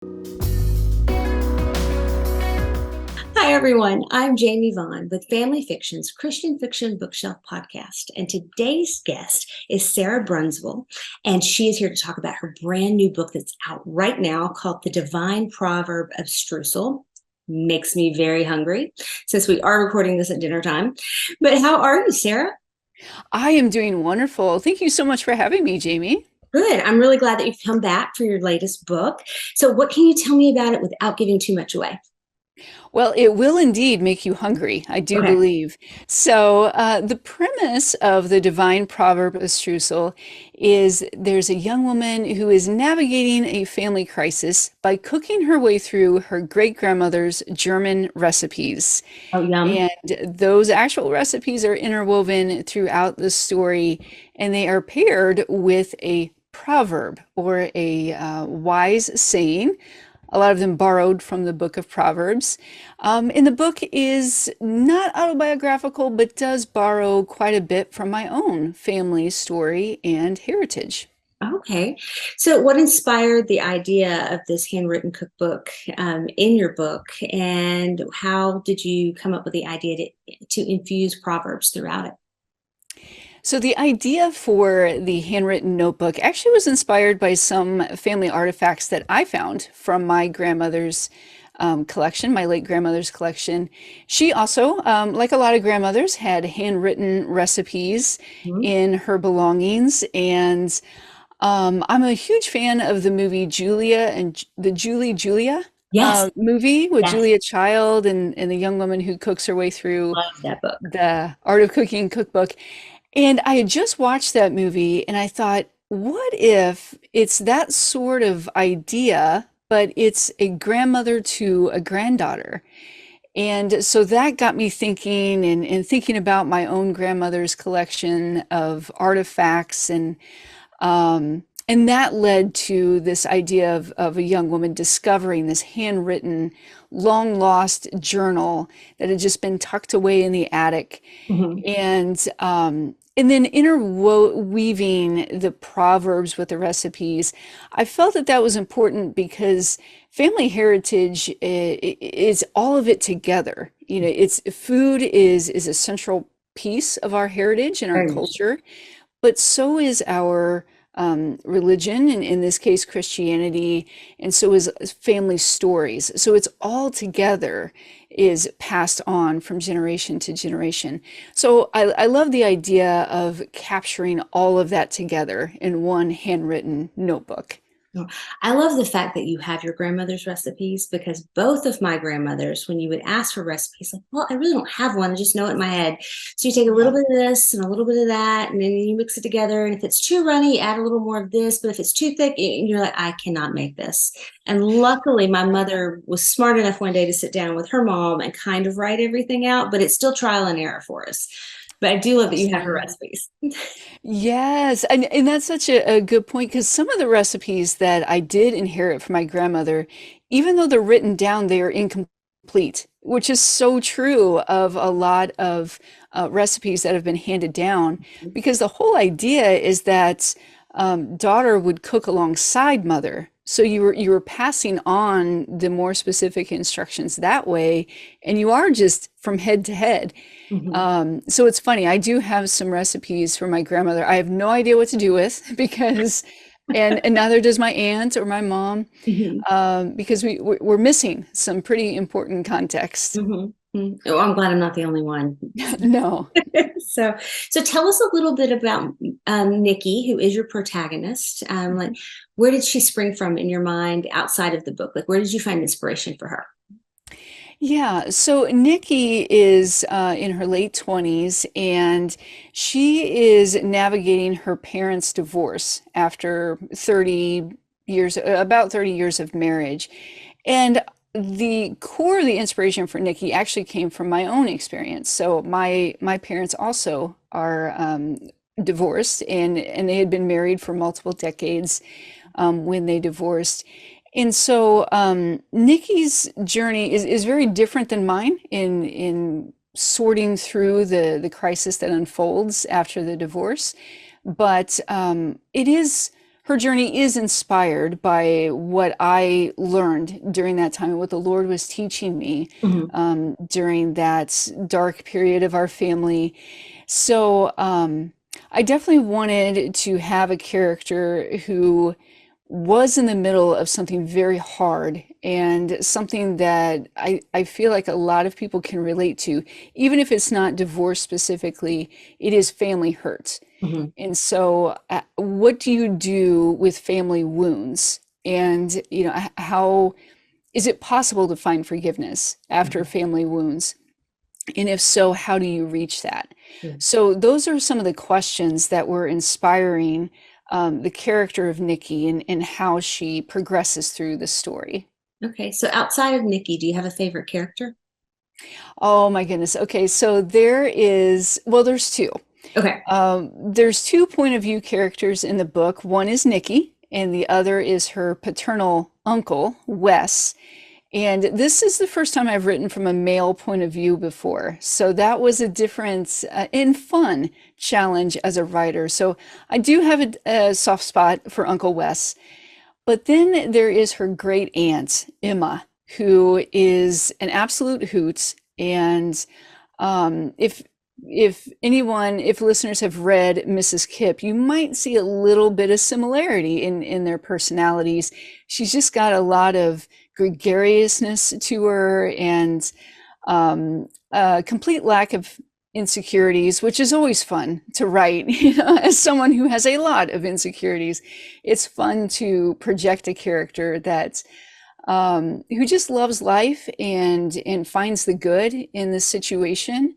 Hi, everyone. I'm Jamie Vaughn with Family Fiction's Christian Fiction Bookshelf podcast. And today's guest is Sara Brunsvold, and she is here to talk about her brand new book that's out right now called The Divine Proverb of Streusel. Makes me very hungry since we are recording this at dinner time. But how are you, Sara? I am doing wonderful. Thank you so much for having me, Jamie. Good. I'm really glad that you've come back for your latest book. So, what can you tell me about it without giving too much away? Well, it will indeed make you hungry, I do Okay. believe. The premise of the Divine Proverb of Streusel is there's a young woman who is navigating a family crisis by cooking her way through her great-grandmother's German recipes. Oh, yum. And those actual recipes are interwoven throughout the story, and they are paired with a proverb or a wise saying, a lot of them borrowed from the book of Proverbs. And the book is not autobiographical, but does borrow quite a bit from my own family story and heritage. Okay. So, what inspired the idea of this handwritten cookbook in your book, and how did you come up with the idea to infuse proverbs throughout it? So the idea for the handwritten notebook actually was inspired by some family artifacts that I found from my grandmother's collection, my late grandmother's collection. She also, like a lot of grandmothers, had handwritten recipes Mhm. in her belongings. And I'm a huge fan of the movie Julia and the Julia Yes, movie with yes, Julia Child and the young woman who cooks her way through love that book. the Art of Cooking cookbook. And I had just watched that movie and I thought, what if it's that sort of idea, but it's a grandmother to a granddaughter? And so that got me thinking and thinking about my own grandmother's collection of artifacts and that led to this idea of a young woman discovering this handwritten, long lost journal that had just been tucked away in the attic. Mhm. And then interweaving the proverbs with the recipes, I felt that that was important because family heritage is all of it together. You know, it's food is a central piece of our heritage and our Very much. culture, but so is our religion, and in this case, Christianity, and so is family stories. So it's all together is passed on from generation to generation. So I love the idea of capturing all of that together in one handwritten notebook. Oh, I love the fact that you have your grandmother's recipes because both of my grandmothers, when you would ask for recipes, like, well, I really don't have one, I just know it in my head. So you take a little Yeah. bit of this and a little bit of that, and then you mix it together. And if it's too runny, you add a little more of this. But if it's too thick, you're like, I cannot make this. And luckily, my mother was smart enough one day to sit down with her mom and kind of write everything out, but it's still trial and error for us. But I do love that you have her Absolutely. recipes. Yes, and that's such a good point because some of the recipes that I did inherit from my grandmother, even though they're written down, they are incomplete, which is so true of a lot of recipes that have been handed down. Because the whole idea is that daughter would cook alongside mother. So you were passing on the more specific instructions that way, and you are just from head to head. Mhm. So it's funny, I do have some recipes for my grandmother. I have no idea what to do with because, and neither does my aunt or my mom, Mhm. because we're missing some pretty important context. Mhm. Oh, I'm glad I'm not the only one. No. So, so tell us a little bit about Nikki, who is your protagonist. Like, where did she spring from in your mind outside of the book? Like, where did you find inspiration for her? Yeah, so Nikki is in her late 20s and she is navigating her parents' divorce after 30 years, about 30 years of marriage. And the core of the inspiration for Nikki actually came from my own experience. So my parents also are divorced and they had been married for multiple decades when they divorced. And so Nikki's journey is very different than mine in sorting through the crisis that unfolds after the divorce. But it is her journey is inspired by what I learned during that time and what the Lord was teaching me Mhm. during that dark period of our family. So I definitely wanted to have a character who was in the middle of something very hard and something that I feel like a lot of people can relate to, even if it's not divorce specifically, it is family hurt. Mhm. And so, what do you do with family wounds? And, how is it possible to find forgiveness after Mhm. family wounds? And if so, how do you reach that? Yeah. So, those are some of the questions that were inspiring the character of Nikki and how she progresses through the story. Okay. So outside of Nikki, do you have a favorite character? Oh my goodness. Okay, so there's two. Okay. There's two point of view characters in the book. One is Nikki, and the other is her paternal uncle, Wes. And this is the first time I've written from a male point of view before. So that was a different and fun challenge as a writer. So I do have a soft spot for Uncle Wes. But then there is her great aunt, Emma, who is an absolute hoot. And if listeners have read Mrs. Kipp, you might see a little bit of similarity in their personalities. She's just got a lot of gregariousness to her and a complete lack of insecurities, which is always fun to write. As someone who has a lot of insecurities, it's fun to project a character that who just loves life and finds the good in the situation,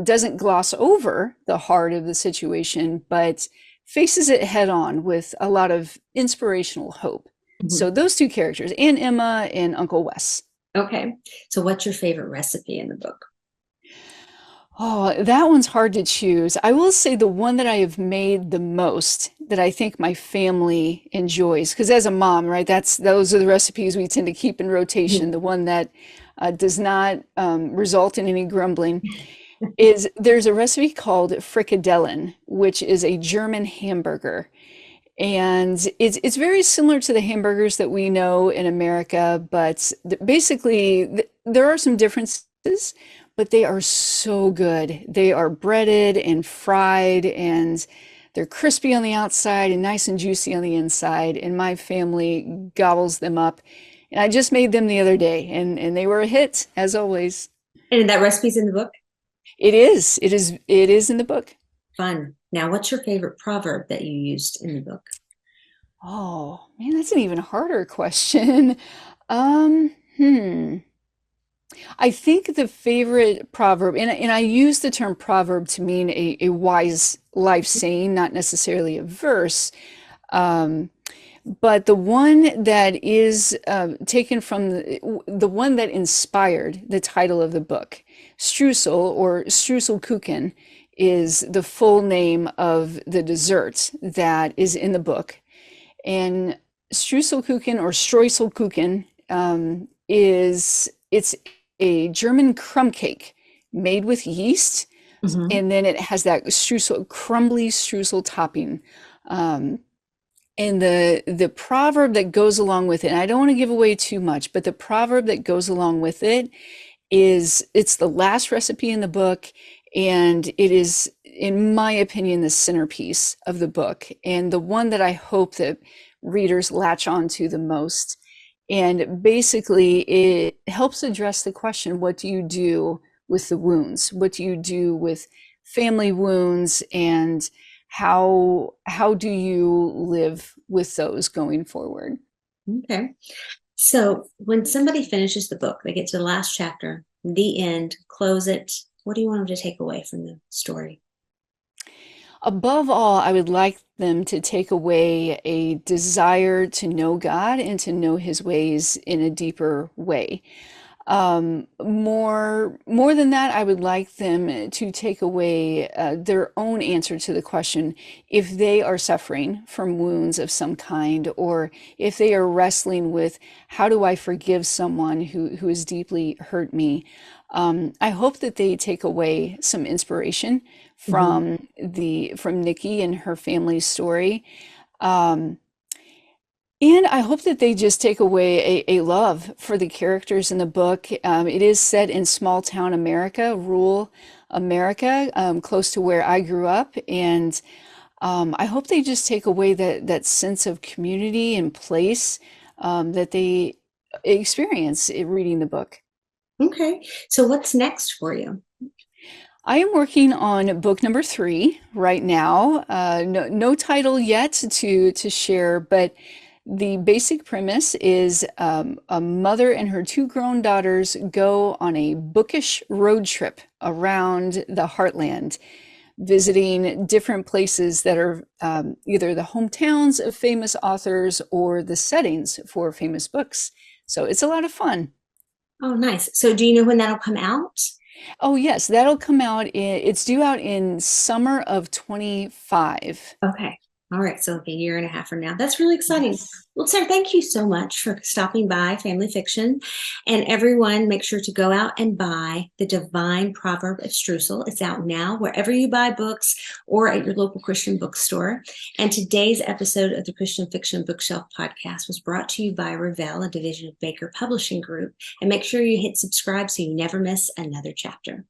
doesn't gloss over the heart of the situation, but faces it head on with a lot of inspirational hope. Mhm. So those two characters, Aunt Emma and Uncle Wes. Okay. So what's your favorite recipe in the book? Oh, that one's hard to choose. I will say the one that I have made the most that I think my family enjoys, because as a mom, right, those are the recipes we tend to keep in rotation. The one that does not result in any grumbling is there's a recipe called frikadellen, which is a German hamburger. And it's very similar to the hamburgers that we know in America, but basically there are some differences, but they are so good. They are breaded and fried, and they're crispy on the outside and nice and juicy on the inside. And my family gobbles them up. And I just made them the other day, and they were a hit, as always. And that recipe's in the book? It is in the book. Fun. Now, what's your favorite proverb that you used in the book? Oh, man, that's an even harder question. Um, hmm. I think the favorite proverb, and I use the term proverb to mean a wise life saying, not necessarily a verse. Um, but the one that is taken from the one that inspired the title of the book, Streusel or Streuselkuchen, is the full name of the dessert that is in the book. And Streuselkuchen or Streuselkuchen it's a German crumb cake made with yeast, Hmm. and then it has that streusel, crumbly streusel topping. Um, and the proverb that goes along with it, and I don't want to give away too much, but the proverb that goes along with it is it's the last recipe in the book, and it is, in my opinion, the centerpiece of the book, and the one that I hope that readers latch onto the most. And basically, it helps address the question, what do you do with the wounds? What do you do with family wounds? And how do you live with those going forward? Okay. So when somebody finishes the book, they get to the last chapter, the end, close it. What do you want them to take away from the story? Above all, I would like them to take away a desire to know God and to know his ways in a deeper way. More than that, I would like them to take away their own answer to the question if they are suffering from wounds of some kind, or if they are wrestling with how do I forgive someone who has deeply hurt me. I hope that they take away some inspiration Hmm. from Nikki and her family's story. Um, and I hope that they just take away a love for the characters in the book. It is set in small town America, rural America, close to where I grew up. And I hope they just take away that sense of community and place that they experience in reading the book. Okay. So what's next for you? I am working on book number 3 right now. No title yet to share, but the basic premise is a mother and her 2 grown daughters go on a bookish road trip around the heartland, visiting different places that are either the hometowns of famous authors or the settings for famous books. So it's a lot of fun. Oh, nice. So do you know when that'll come out? Oh, yes, that'll come out it's due out in summer of 25. Okay. All right. So like a year and a half from now. That's really exciting. Yes. Well, Sarah, thank you so much for stopping by Family Fiction. And everyone, make sure to go out and buy The Divine Proverb of Streusel. It's out now wherever you buy books or at your local Christian bookstore. And today's episode of the Christian Fiction Bookshelf podcast was brought to you by Revell, a division of Baker Publishing Group. And make sure you hit subscribe so you never miss another chapter.